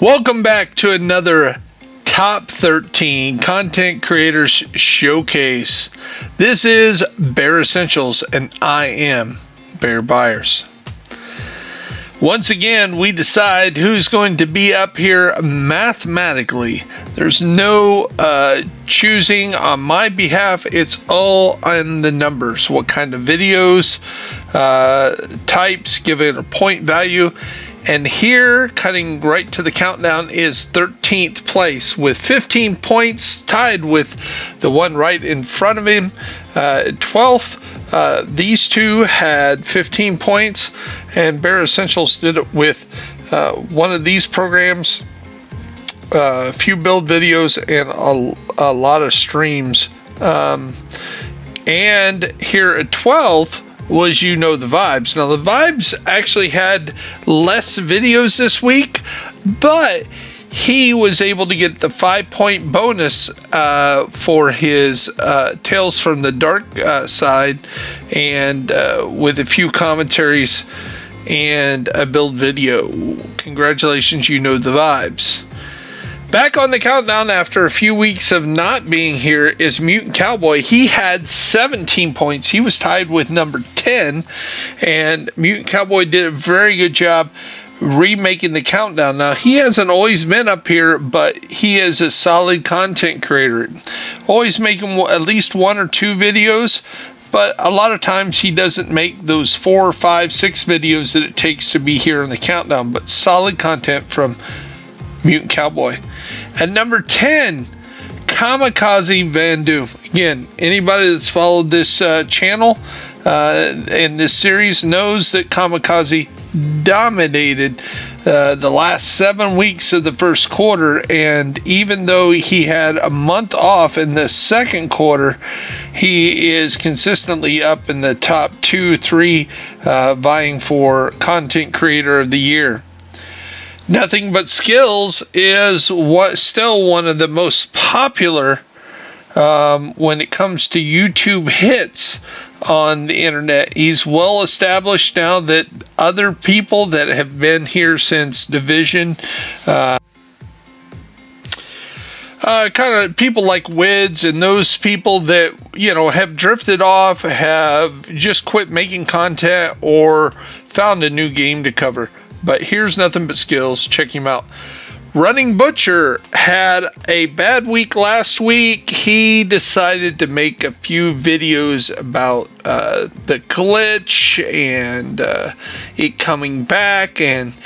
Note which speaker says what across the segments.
Speaker 1: Welcome back to another Top 13 Content Creators Showcase. This is Bear Essentials and I am BYERS. Once again, we decide who's going to be up here mathematically. There's no choosing on my behalf. It's all on the numbers. What kind of videos, types, give it a point value. And here, cutting right to the countdown, is 13th place with 15 points, tied with the one right in front of him. 12th, these two had 15 points, and Bear Essentials did it with one of these programs, a few build videos, and a lot of streams. And here at 12th, was You Know the Vibes. Now, the Vibes actually had less videos this week, but he was able to get the 5-point bonus for his Tales from the Dark side, and with a few commentaries and a build video. Congratulations, You Know the Vibes. Back on the countdown after a few weeks of not being here is Mutant Cowboy. He had 17 points. He was tied with number 10, and Mutant Cowboy did a very good job remaking the countdown. Now, he hasn't always been up here, but he is a solid content creator. Always making at least 1 or 2 videos, but a lot of times he doesn't make those 4, 5, 6 videos that it takes to be here in the countdown, but solid content from Mutant Cowboy. At number 10, Kamikaze Van Doom. Again, anybody that's followed this channel and this series knows that Kamikaze dominated the last 7 weeks of the first quarter, and even though he had a month off in the second quarter, he is consistently up in the top 2, 3, vying for Content Creator of the Year. NOTHINGBUTSKILLZ is still one of the most popular when it comes to YouTube hits on the internet. He's well established now that other people that have been here since Division, kind of people like Wids and those people that, you know, have drifted off, have just quit making content or found a new game to cover. But here's NOTHINGBUTSKILLZ. Check him out. Running Butcher had a bad week last week. He decided to make a few videos about the glitch and it coming back. And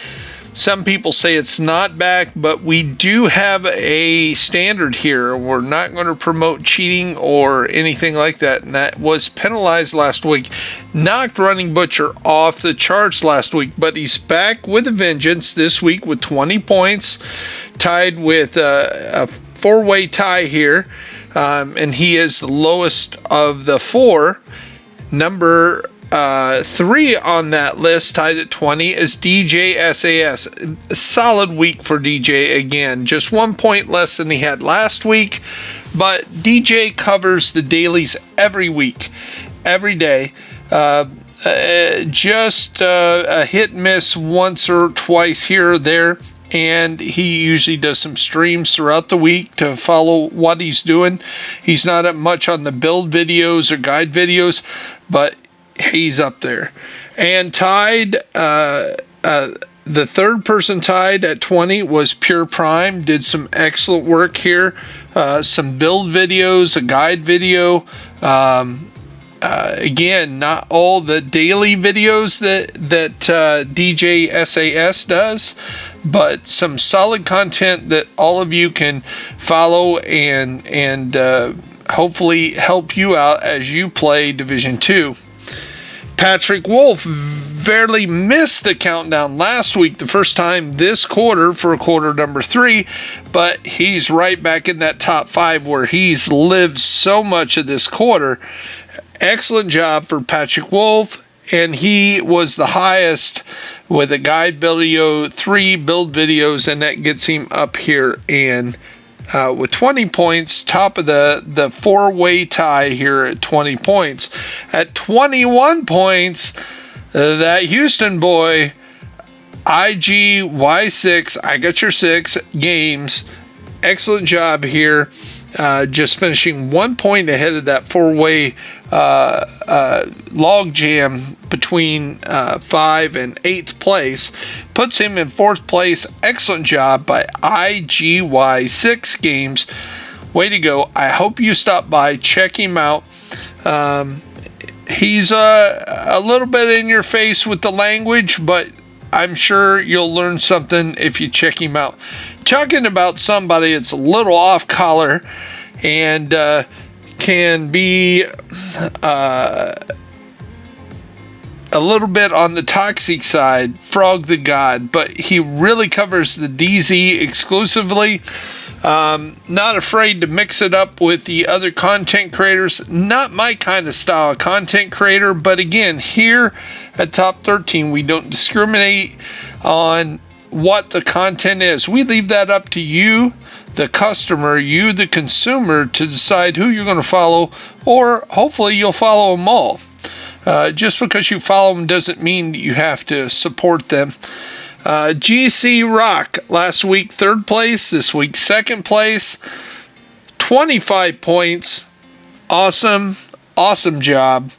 Speaker 1: some people say it's not back, but we do have a standard here. We're not going to promote cheating or anything like that. And that was penalized last week. Knocked Running Butcher off the charts last week, but he's back with a vengeance this week with 20 points, tied with a 4-way tie here. And he is the lowest of the 4. Number 3 on that list, tied at 20, is DJ SAS. A solid week for DJ again. Just 1 point less than he had last week, but DJ covers the dailies every week, every day. Just a hit and miss once or twice here or there, and he usually does some streams throughout the week to follow what he's doing. He's not up much on the build videos or guide videos, but he's up there. And tied, the third person tied at 20 was Pure Prime. Did some excellent work here. Some build videos, a guide video. Again, not all the daily videos that DJ SAS does, but some solid content that all of you can follow and hopefully help you out as you play Division 2. Patrick Wolf barely missed the countdown last week, the first time this quarter for quarter number 3, but he's right back in that top 5 where he's lived so much of this quarter. Excellent job for Patrick Wolf, and he was the highest with a guide video, 3 build videos, and that gets him up here and with 20 points, top of the 4-way tie here at 20 points. At 21 points, that Houston boy IGY6, I got your 6 games. Excellent job here. Just finishing 1 point ahead of that 4-way log jam between 5 and 8th place. Puts him in 4th place. Excellent job by IGY6 games. Way to go. I hope you stop by, check him out. He's a little bit in your face with the language, but I'm sure you'll learn something if you check him out. Talking about somebody that's a little off color and can be a little bit on the toxic side, Frog the God, but he really covers the DZ exclusively. Not afraid to mix it up with the other content creators. Not my kind of style of content creator, but again, here at Top 13, we don't discriminate on what the content is. We leave that up to you, the customer, you, the consumer, to decide who you're going to follow, or hopefully you'll follow them all. Just because you follow them doesn't mean that you have to support them. GC Rock, last week 3rd place, this week 2nd place, 25 points. Awesome job.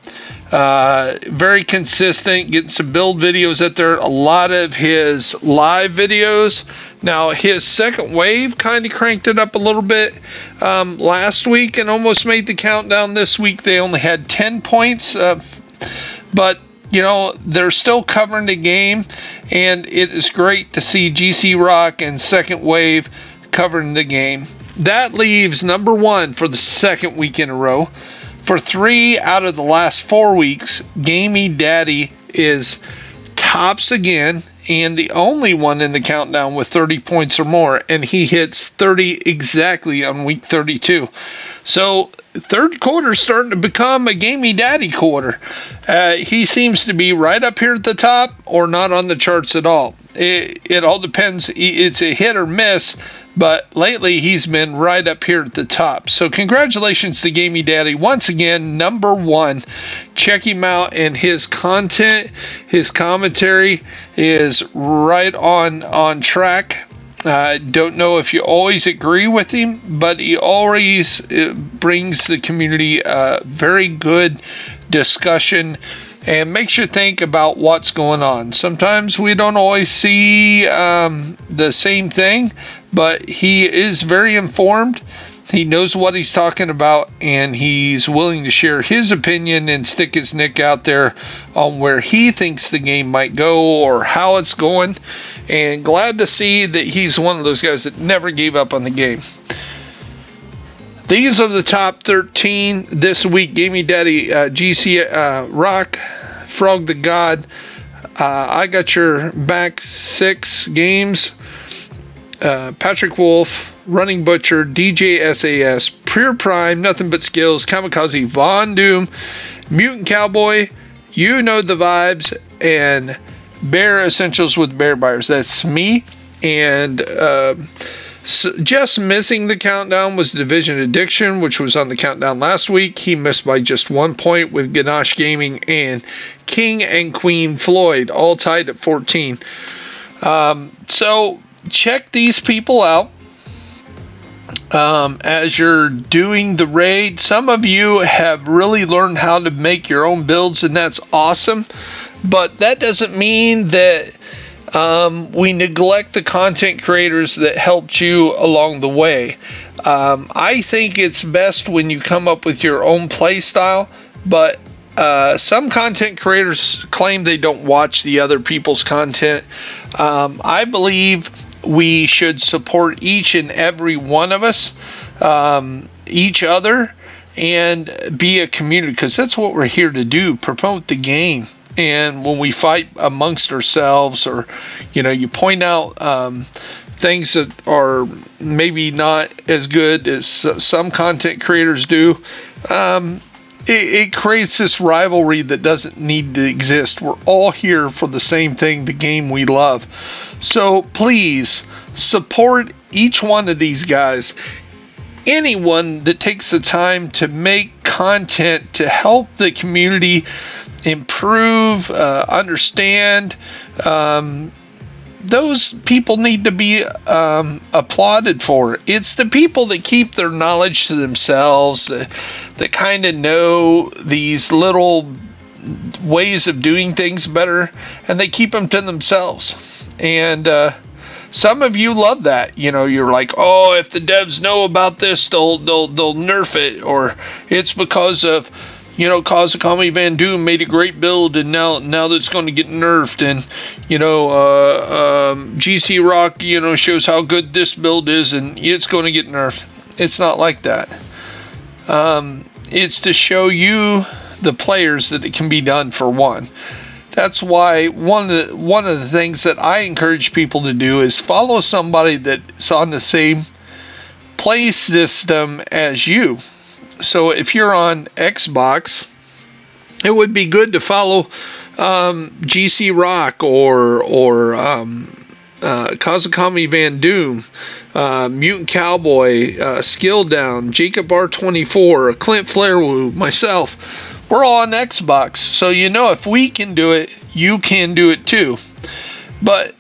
Speaker 1: Very consistent, getting some build videos out there. A lot of his live videos. Now, his second wave kind of cranked it up a little bit last week and almost made the countdown. This week they only had 10 points, but you know, they're still covering the game, and it is great to see GC Rock and Second Wave covering the game. That leaves number 1 for the 2nd week in a row. For 3 out of the last 4 weeks, Gamey Daddy is tops again, and the only one in the countdown with 30 points or more, and he hits 30 exactly on week 32. So, 3rd quarter is starting to become a Gamey Daddy quarter. He seems to be right up here at the top or not on the charts at all. It all depends. It's a hit or miss, but lately he's been right up here at the top. So congratulations to Gamey Daddy. Once again, number 1. Check him out, and his content, his commentary is right on track. I don't know if you always agree with him, but he always brings the community a very good discussion and makes you think about what's going on. Sometimes we don't always see the same thing, but he is very informed. He knows what he's talking about, and he's willing to share his opinion and stick his neck out there on where he thinks the game might go or how it's going. And glad to see that he's one of those guys that never gave up on the game. These are the top 13 this week. Gamey Daddy, GC Rock, Frog the God. I got your back 6 games. Patrick Wolf, Running Butcher, DJ SAS, Pure Prime, Nothing But Skills, Kamikaze, Von Doom, Mutant Cowboy, You Know the Vibes, and Bear Essentials with Bear Buyers. That's me. And just missing the countdown was Division Addiction, which was on the countdown last week. He missed by just 1 point with Ganache Gaming and King and Queen Floyd, all tied at 14. So check these people out as you're doing the raid. Some of you have really learned how to make your own builds, and that's awesome. But that doesn't mean that we neglect the content creators that helped you along the way. I think it's best when you come up with your own play style, but some content creators claim they don't watch the other people's content. I believe we should support each and every one of us, each other, and be a community, because that's what we're here to do, promote the game. And when we fight amongst ourselves, or you point out things that are maybe not as good as some content creators do, it creates this rivalry that doesn't need to exist. We're all here for the same thing, the game we love. So please support each one of these guys. Anyone that takes the time to make content to help the community improve, understand, those people need to be applauded for. It's the people that keep their knowledge to themselves, that kind of know these little ways of doing things better, and they keep them to themselves. And some of you love that. You're like, oh, if the devs know about this, they'll nerf it, or it's because of Kazakami Van Doom made a great build, and now that's going to get nerfed, and GC Rock shows how good this build is, and it's going to get nerfed. It's not like that. It's to show you, the players, that it can be done. For one, that's why one of the things that I encourage people to do is follow somebody that's on the same play system as you. So if you're on Xbox, it would be good to follow GC Rock or Kazakami Van Doom, Mutant Cowboy, Skill Down, Jacob R24, Clint Flairwoo, myself. We're all on Xbox, so if we can do it, you can do it too. But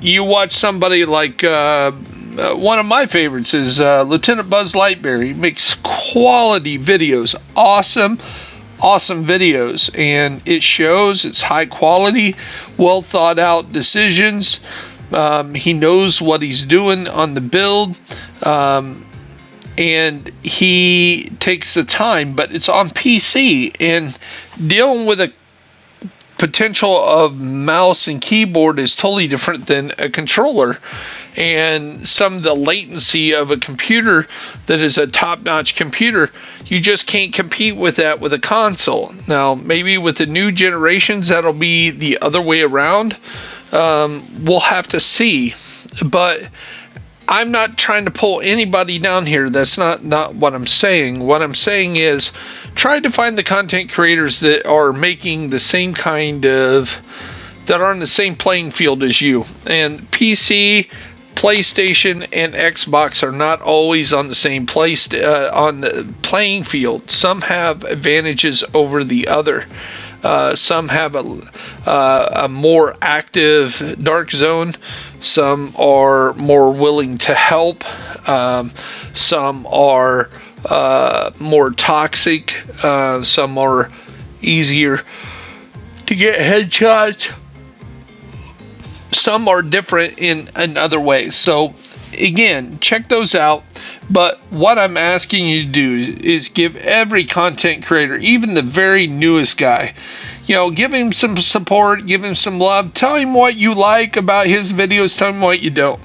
Speaker 1: you watch somebody like one of my favorites is Lieutenant Buzz Lightberry. He makes quality videos, awesome videos, and it shows. It's high quality, well thought out decisions. He knows what he's doing on the build, and he takes the time, but it's on PC, and dealing with a potential of mouse and keyboard is totally different than a controller, and some of the latency of a computer that is a top-notch computer, you just can't compete with that with a console. Now, maybe with the new generations, that'll be the other way around. We'll have to see, but I'm not trying to pull anybody down here. That's not what I'm saying. What I'm saying is try to find the content creators that are making the same kind of, that are on the same playing field as you. And PC, PlayStation, and Xbox are not always on the same on the playing field. Some have advantages over the other. Some have a more active dark zone. Some are more willing to help. Some are more toxic. Some are easier to get headshots. Some are different in other ways. So again, check those out. But what I'm asking you to do is give every content creator, even the very newest guy, give him some support, give him some love, tell him what you like about his videos, tell him what you don't,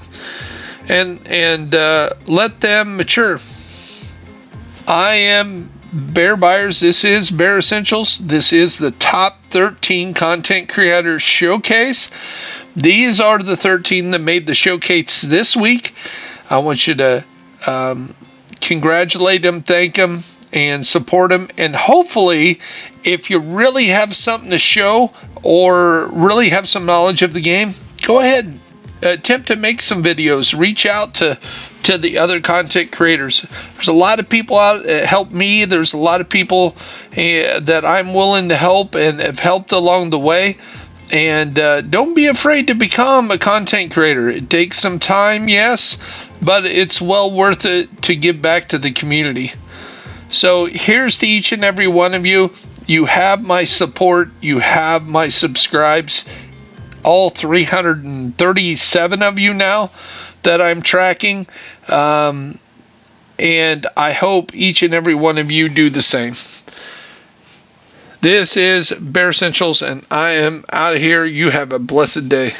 Speaker 1: and let them mature. I am Bear Byers. This is Bear Essentials. This is the top 13 content creators showcase. These are the 13 that made the showcase this week. I want you to congratulate them, thank them, and support them. And hopefully, if you really have something to show or really have some knowledge of the game, go ahead, attempt to make some videos. Reach out to the other content creators. There's a lot of people out that help me. There's a lot of people that I'm willing to help and have helped along the way. And don't be afraid to become a content creator. It takes some time, yes, but it's well worth it to give back to the community. So here's to each and every one of you. You have my support. You have my subscribes. All 337 of you now that I'm tracking. And I hope each and every one of you do the same. This is Bear Essentials, and I am out of here. You have a blessed day.